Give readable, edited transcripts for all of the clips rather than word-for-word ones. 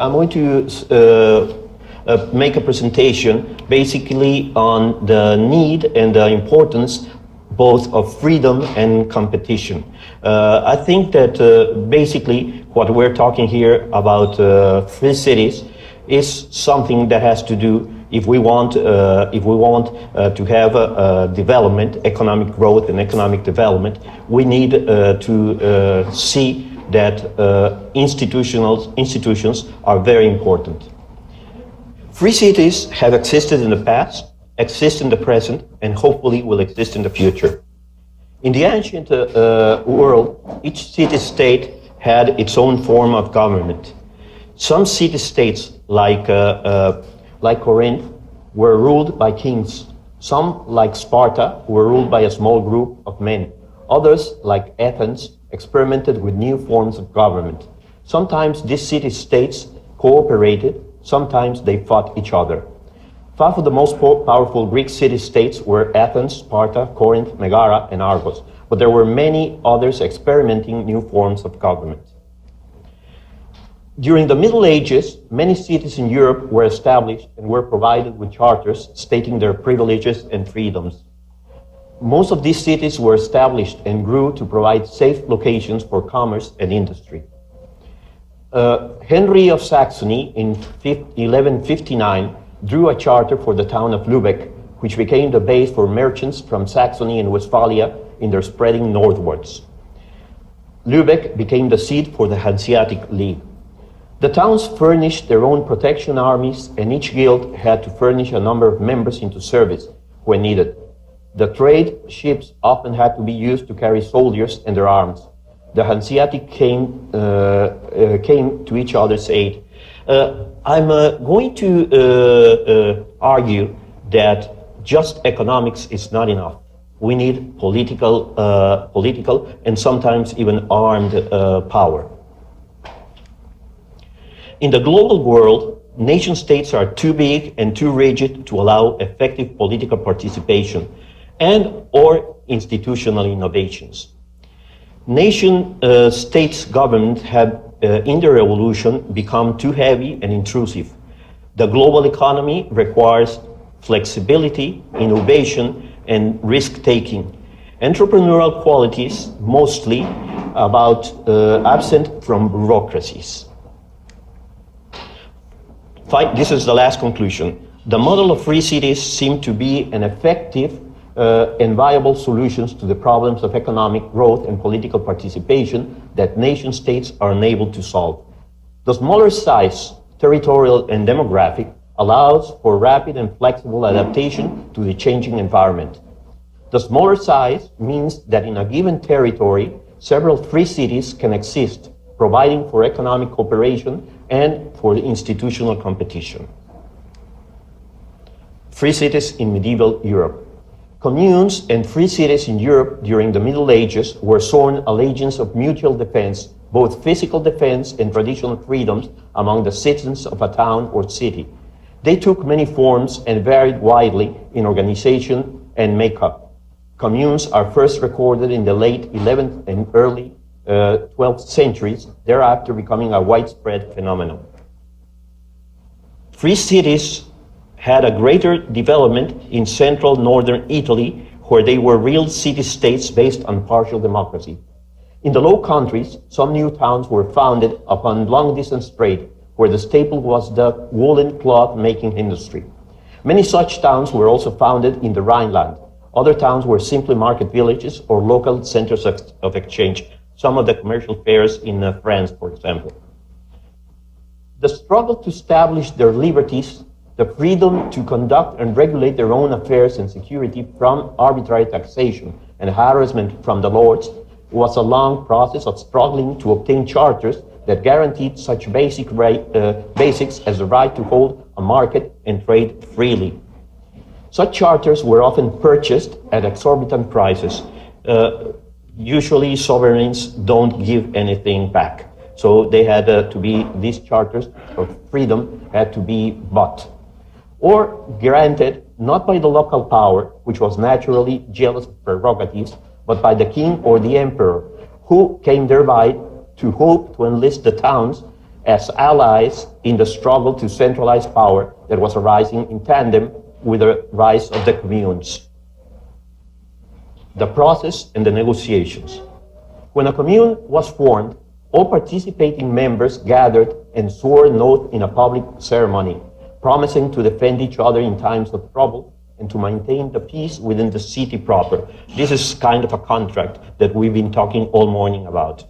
I'm going to make a presentation basically on the need and the importance both of freedom and competition. I think that basically what we're talking here about free cities is something that has to do if we want to have development, economic growth and economic development, we need to see that institutions are very important. Free cities have existed in the past, exist in the present, and hopefully will exist in the future. In the ancient world, each city-state had its own form of government. Some city-states, like Corinth, were ruled by kings. Some, like Sparta, were ruled by a small group of men. Others, like Athens, experimented with new forms of government. Sometimes these city-states cooperated, sometimes they fought each other. Five of the most powerful Greek city-states were Athens, Sparta, Corinth, Megara, and Argos, but there were many others experimenting new forms of government. During the Middle Ages, many cities in Europe were established and were provided with charters stating their privileges and freedoms. Most of these cities were established and grew to provide safe locations for commerce and industry. Henry of Saxony in 1159 drew a charter for the town of Lübeck, which became the base for merchants from Saxony and Westphalia in their spreading northwards. Lübeck became the seat for the Hanseatic League. The towns furnished their own protection armies, and each guild had to furnish a number of members into service when needed. The trade ships often had to be used to carry soldiers and their arms. The Hanseatic came to each other's aid. I'm going to argue that just economics is not enough. We need political and sometimes even armed power. In the global world, nation states are too big and too rigid to allow effective political participation and or institutional innovations. Nation states' governments have, in their evolution, become too heavy and intrusive. The global economy requires flexibility, innovation, and risk-taking. Entrepreneurial qualities, mostly absent from bureaucracies. This is the last conclusion. The model of free cities seem to be an effective and viable solutions to the problems of economic growth and political participation that nation states are unable to solve. The smaller size, territorial and demographic, allows for rapid and flexible adaptation to the changing environment. The smaller size means that in a given territory, several free cities can exist, providing for economic cooperation and for institutional competition. Free cities in medieval Europe. Communes and free cities in Europe during the Middle Ages were sworn allegiance of mutual defense, both physical defense and traditional freedoms among the citizens of a town or city. They took many forms and varied widely in organization and makeup. Communes are first recorded in the late 11th and early 12th centuries, thereafter becoming a widespread phenomenon. Free cities had a greater development in central northern Italy, where they were real city-states based on partial democracy. In the Low Countries, some new towns were founded upon long-distance trade, where the staple was the woolen cloth-making industry. Many such towns were also founded in the Rhineland. Other towns were simply market villages or local centers of exchange, some of the commercial fairs in France, for example. The struggle to establish their liberties, the freedom to conduct and regulate their own affairs and security from arbitrary taxation and harassment from the lords, was a long process of struggling to obtain charters that guaranteed such basics as the right to hold a market and trade freely. Such charters were often purchased at exorbitant prices. Usually sovereigns don't give anything back. So they had these charters of freedom had to be bought or granted not by the local power, which was naturally jealous of prerogatives, but by the king or the emperor, who came thereby to hope to enlist the towns as allies in the struggle to centralize power that was arising in tandem with the rise of the communes. The process and the negotiations. When a commune was formed, all participating members gathered and swore an oath in a public ceremony, promising to defend each other in times of trouble and to maintain the peace within the city proper. This is kind of a contract that we've been talking all morning about.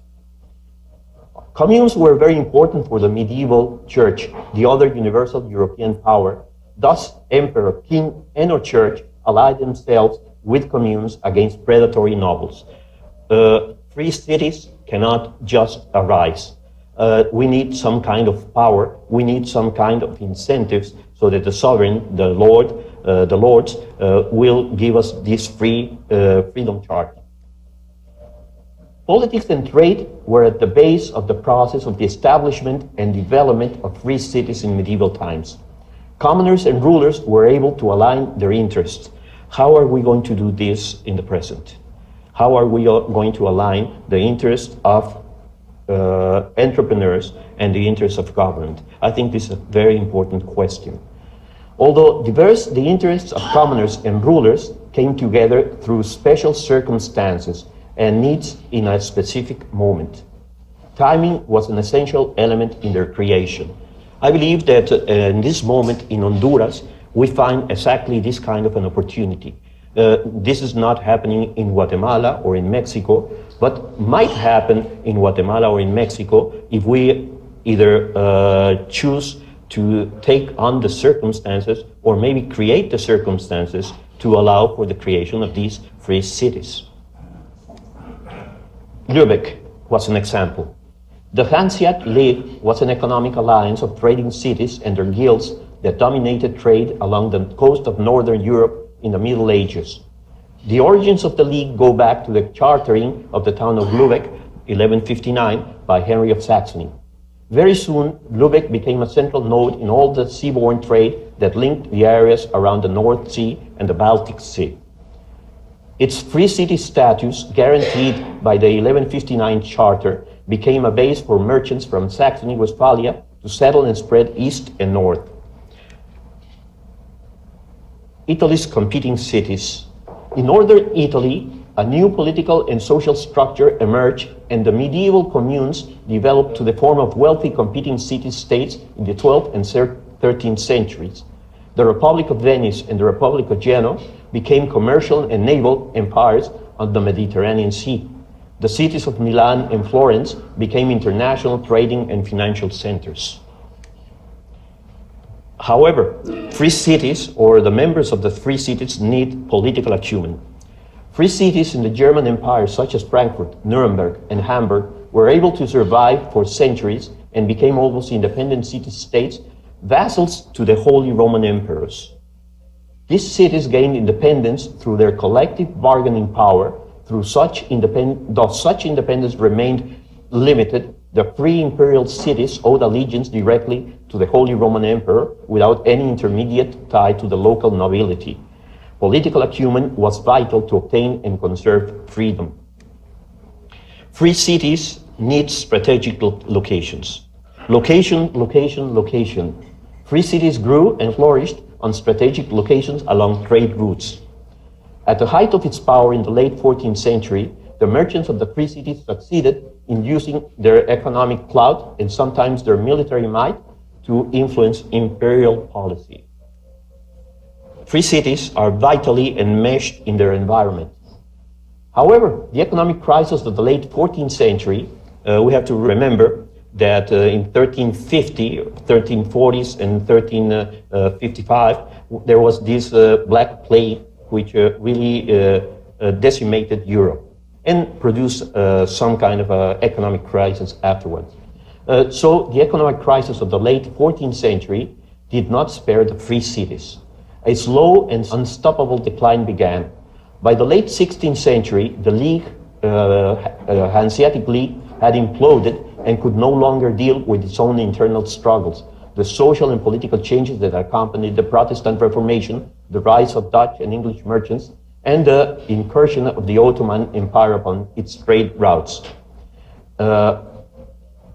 Communes were very important for the medieval church, the other universal European power. Thus, emperor, king, and or church allied themselves with communes against predatory nobles. Free cities cannot just arise. We need some kind of power. We need some kind of incentives so that the sovereign, the lords, will give us this freedom charter. Politics and trade were at the base of the process of the establishment and development of free cities in medieval times. Commoners and rulers were able to align their interests. How are we going to do this in the present? How are we going to align the interests of entrepreneurs and the interests of government? I think this is a very important question. Although diverse, the interests of commoners and rulers came together through special circumstances and needs in a specific moment. Timing was an essential element in their creation. I believe that in this moment in Honduras, we find exactly this kind of an opportunity. This is not happening in Guatemala or in Mexico, but might happen in Guatemala or in Mexico if we either choose to take on the circumstances or maybe create the circumstances to allow for the creation of these free cities. Lübeck was an example. The Hanseatic League was an economic alliance of trading cities and their guilds that dominated trade along the coast of Northern Europe in the Middle Ages. The origins of the League go back to the chartering of the town of Lübeck, 1159, by Henry of Saxony. Very soon, Lübeck became a central node in all the seaborne trade that linked the areas around the North Sea and the Baltic Sea. Its free city status, guaranteed by the 1159 charter, became a base for merchants from Saxony, Westphalia, to settle and spread east and north. Italy's competing cities. In northern Italy, a new political and social structure emerged, and the medieval communes developed to the form of wealthy competing city-states in the 12th and 13th centuries. The Republic of Venice and the Republic of Genoa became commercial and naval empires on the Mediterranean Sea. The cities of Milan and Florence became international trading and financial centers. However, free cities, or the members of the free cities, need political acumen. Free cities in the German Empire, such as Frankfurt, Nuremberg, and Hamburg, were able to survive for centuries and became almost independent city-states, vassals to the Holy Roman Emperors. These cities gained independence through their collective bargaining power. Though such independence remained limited, the free imperial cities owed allegiance directly to the Holy Roman Emperor without any intermediate tie to the local nobility. Political acumen was vital to obtain and conserve freedom. Free cities need strategic locations. Location, location, location. Free cities grew and flourished on strategic locations along trade routes. At the height of its power in the late 14th century, the merchants of the free cities succeeded in using their economic clout and sometimes their military might to influence imperial policy. Free cities are vitally enmeshed in their environment. However, the economic crisis of the late 14th century, we have to remember that in 1350, 1340s and 1355, there was this Black Plague which really decimated Europe and produced some kind of economic crisis afterwards. So the economic crisis of the late 14th century did not spare the free cities. A slow and unstoppable decline began. By the late 16th century, the League, Hanseatic League, had imploded and could no longer deal with its own internal struggles. The social and political changes that accompanied the Protestant Reformation, the rise of Dutch and English merchants, and the incursion of the Ottoman Empire upon its trade routes.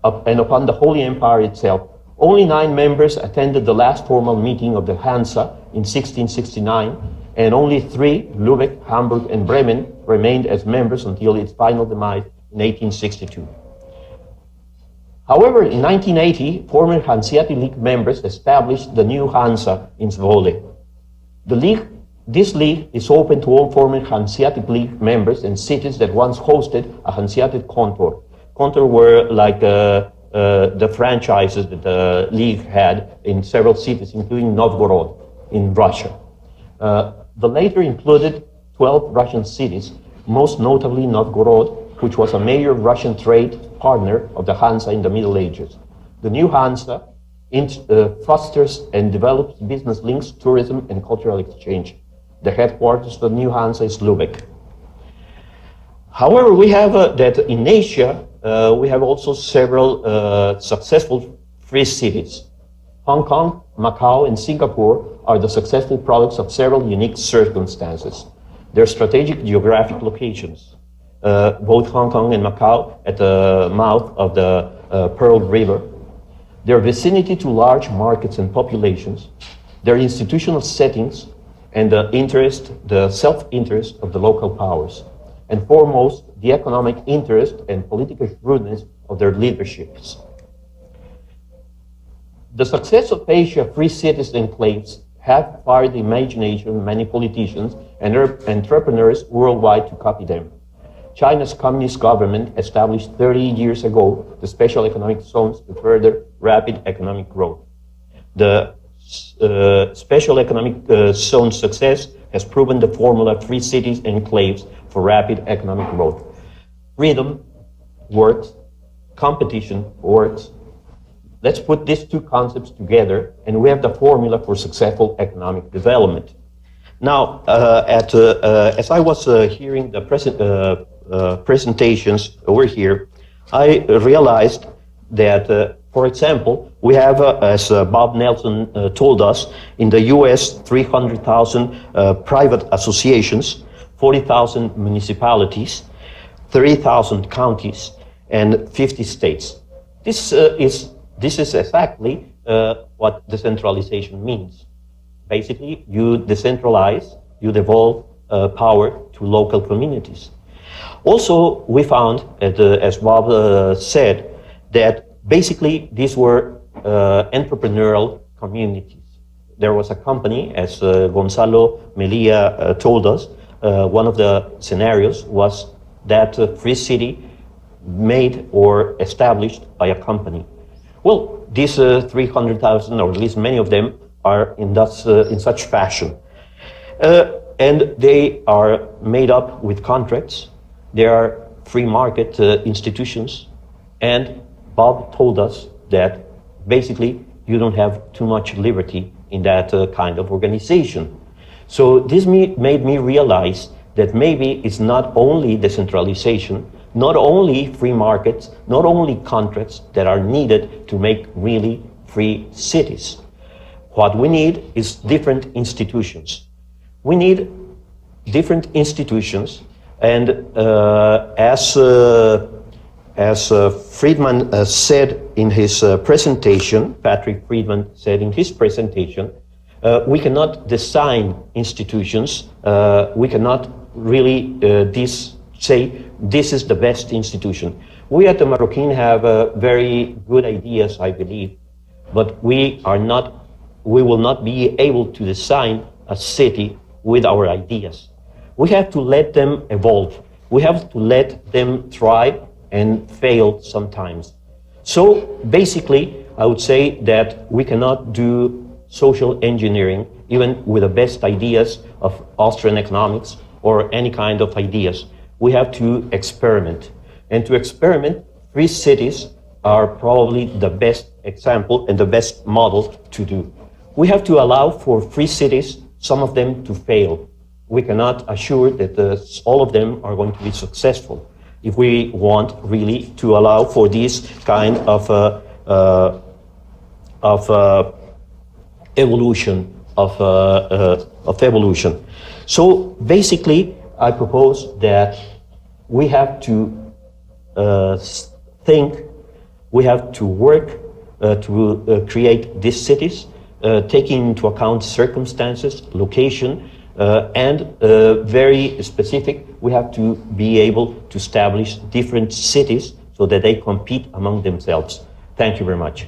and upon the Holy Empire itself. Only 9 members attended the last formal meeting of the Hansa in 1669, and only 3, Lübeck, Hamburg, and Bremen, remained as members until its final demise in 1862. However, in 1980, former Hanseatic League members established the new Hansa in Zwolle. This league is open to all former Hanseatic League members and cities that once hosted a Hanseatic contour. Contour were like the franchises that the league had in several cities, including Novgorod in Russia. The later included 12 Russian cities, most notably Novgorod, which was a major Russian trade partner of the Hansa in the Middle Ages. The new Hansa fosters and develops business links, tourism, and cultural exchange. The headquarters of the new Hansa is Lübeck. However, we have that in Asia, we have also several successful free cities. Hong Kong, Macau, and Singapore are the successful products of several unique circumstances. Their strategic geographic locations, both Hong Kong and Macau at the mouth of the Pearl River, their vicinity to large markets and populations, their institutional settings, and the self-interest of the local powers, and foremost, the economic interest and political shrewdness of their leaderships. The success of Asia free cities enclaves have fired the imagination of many politicians and entrepreneurs worldwide to copy them. China's communist government established 30 years ago the special economic zones to further rapid economic growth. The special economic zone success has proven the formula free cities enclaves for rapid economic growth. Freedom works, competition works. Let's put these two concepts together and we have the formula for successful economic development. Now, as I was hearing the presentations over here, I realized that, for example, we have, as Bob Nelson told us, in the US, 300,000 private associations, 40,000 municipalities, 30,000 counties, and 50 states. This is exactly what decentralization means. Basically, you decentralize, you devolve power to local communities. Also, we found, as Bob said, that basically these were entrepreneurial communities. There was a company, as Gonzalo Melia told us, one of the scenarios was that free city made or established by a company. Well, these 300,000, or at least many of them, are in such fashion. And they are made up with contracts. They are free market institutions. And Bob told us that basically you don't have too much liberty in that kind of organization. So this made me realize that maybe it's not only decentralization, not only free markets, not only contracts that are needed to make really free cities. What we need is different institutions. We need different institutions, and as Friedman said in his presentation, Patrick Friedman said in his presentation, we cannot design institutions. We cannot really say this is the best institution. We at the Marroquin have very good ideas, I believe, but we will not be able to design a city with our ideas. We have to let them evolve. We have to let them try and fail sometimes. So basically, I would say that we cannot do social engineering, even with the best ideas of Austrian economics or any kind of ideas. We have to experiment. And to experiment, free cities are probably the best example and the best model to do. We have to allow for free cities, some of them to fail. We cannot assure that all of them are going to be successful if we want really to allow for this kind of evolution, of evolution. So basically, I propose that we have to think We have to work to create these cities, taking into account circumstances, location, and very specific, we have to be able to establish different cities so that they compete among themselves. Thank you very much.